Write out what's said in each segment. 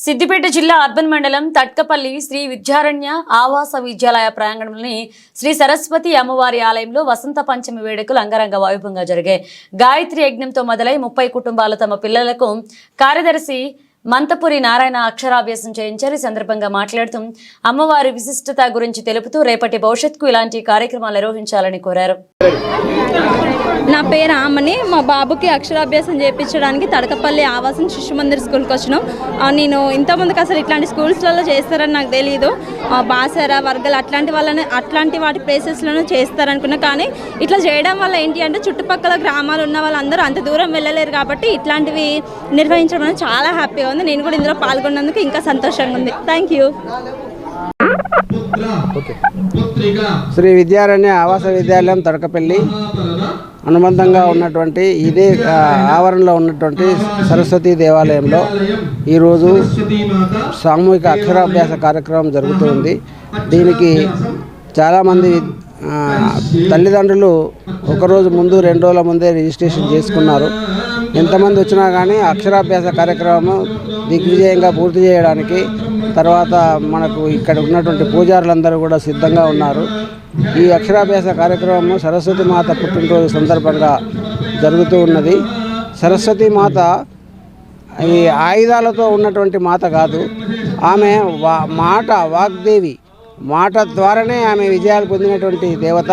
సిద్దిపేట జిల్లా అర్బన్ మండలం తట్కపల్లి శ్రీ విద్యారణ్య ఆవాస విద్యాలయ ప్రాంగణంలోని శ్రీ సరస్వతి అమ్మవారి ఆలయంలో వసంత పంచమి వేడుకలు అంగరంగ వైభవంగా జరిగాయి. గాయత్రి యజ్ఞంతో మొదలై 30 కుటుంబాలు తమ పిల్లలకు కార్యదర్శి మంతపురి నారాయణ అక్షరాభ్యాసం చేయించారు. ఈ సందర్భంగా మాట్లాడుతూ అమ్మవారి విశిష్టత గురించి తెలుపుతూ రేపటి భవిష్యత్తుకు ఇలాంటి కార్యక్రమాలు నిర్వహించాలని కోరారు. నా పేరు ఆమని. మా బాబుకి అక్షరాభ్యాసం చేయించడానికి తడకపల్లి ఆవాసం శిశు మందిర్ స్కూల్కి వచ్చినాం. నేను ఇంతకుముందుకు అసలు ఇట్లాంటి స్కూల్స్లలో చేస్తారని నాకు తెలియదు. బాసర వర్గలు అట్లాంటి వాటి ప్లేసెస్లోనూ చేస్తారనుకున్నా. కానీ ఇట్లా చేయడం వల్ల ఏంటి అంటే చుట్టుపక్కల గ్రామాలు ఉన్న వాళ్ళందరూ అంత దూరం వెళ్ళలేరు కాబట్టి ఇట్లాంటివి నిర్వహించడం చాలా హ్యాపీగా ఉంది. నేను కూడా ఇందులో పాల్గొన్నందుకు ఇంకా సంతోషంగా ఉంది. Thank you. శ్రీ విద్యారణ్య ఆవాస విద్యాలయం తడకపల్లి అనుబంధంగా ఉన్నటువంటి ఇదే ఆవరణలో ఉన్నటువంటి సరస్వతి దేవాలయంలో ఈరోజు సామూహిక అక్షరాభ్యాస కార్యక్రమం జరుగుతుంది. దీనికి చాలామంది తల్లిదండ్రులు ఒకరోజు ముందు 2 రోజుల ముందే రిజిస్ట్రేషన్ చేసుకున్నారు. ఎంతమంది వచ్చినా కానీ అక్షరాభ్యాస కార్యక్రమం దిగ్విజయంగా పూర్తి చేయడానికి తర్వాత మనకు ఇక్కడ ఉన్నటువంటి పూజారులందరూ కూడా సిద్ధంగా ఉన్నారు. ఈ అక్షరాభ్యాస కార్యక్రమం సరస్వతి మాత పుట్టినరోజు సందర్భంగా జరుగుతూ ఉన్నది. సరస్వతి మాత ఈ ఆయుధాలతో ఉన్నటువంటి మాత కాదు. ఆమె వాగ్దేవి. మాట ద్వారానే ఆమె విజయాలు పొందినటువంటి దేవత.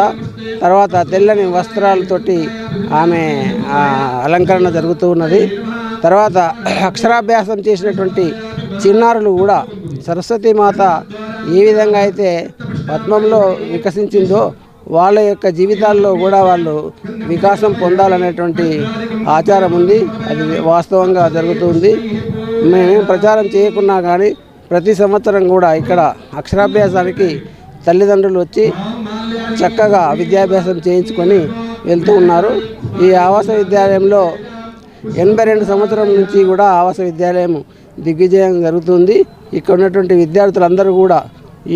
తర్వాత తెల్లని వస్త్రాలతోటి ఆమె అలంకరణ జరుగుతూ ఉన్నది. తర్వాత అక్షరాభ్యాసం చేసినటువంటి చిన్నారులు కూడా సరస్వతి మాత ఏ విధంగా అయితే పద్మంలో వికసించిందో వాళ్ళ యొక్క జీవితాల్లో కూడా వాళ్ళు వికాసం పొందాలనేటువంటి ఆచారం ఉంది. అది వాస్తవంగా జరుగుతుంది. మేము ప్రచారం చేయకున్నా కానీ ప్రతి సంవత్సరం కూడా ఇక్కడ అక్షరాభ్యాసానికి తల్లిదండ్రులు వచ్చి చక్కగా విద్యాభ్యాసం చేయించుకొని వెళ్తూ ఉన్నారు. ఈ ఆవాస విద్యాలయంలో 82 సంవత్సరం నుంచి కూడా ఆవాస విద్యాలయం దిగ్విజయం జరుగుతుంది. ఇక్కడ ఉన్నటువంటి విద్యార్థులందరూ కూడా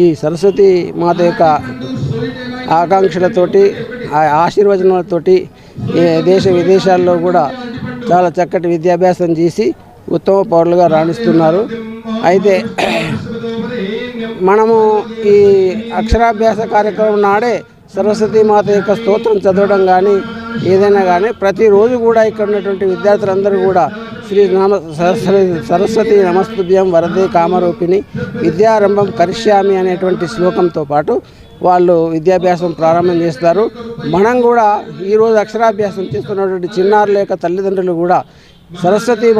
ఈ సరస్వతి మాత యొక్క ఆకాంక్షలతోటి ఆశీర్వచనాలతోటి దేశ విదేశాల్లో కూడా చాలా చక్కటి విద్యాభ్యాసం చేసి ఉత్తమ పౌరులుగా రాణిస్తున్నారు. అయితే మనము ఈ అక్షరాభ్యాస కార్యక్రమం నాడే సరస్వతి మాత యొక్క స్తోత్రం చదవడం కానీ ఏదైనా కానీ ప్రతిరోజు కూడా ఇక్కడ ఉన్నటువంటి విద్యార్థులందరూ కూడా శ్రీ సరస్వతి నమస్తుభ్యం వరదే కామరూపిణి విద్యారంభం కరిష్యామి అనేటువంటి శ్లోకంతో పాటు వాళ్ళు విద్యాభ్యాసం ప్రారంభం చేస్తారు. మనం కూడా ఈరోజు అక్షరాభ్యాసం చేస్తున్నటువంటి చిన్నారుల యొక్క తల్లిదండ్రులు కూడా సరస్వతి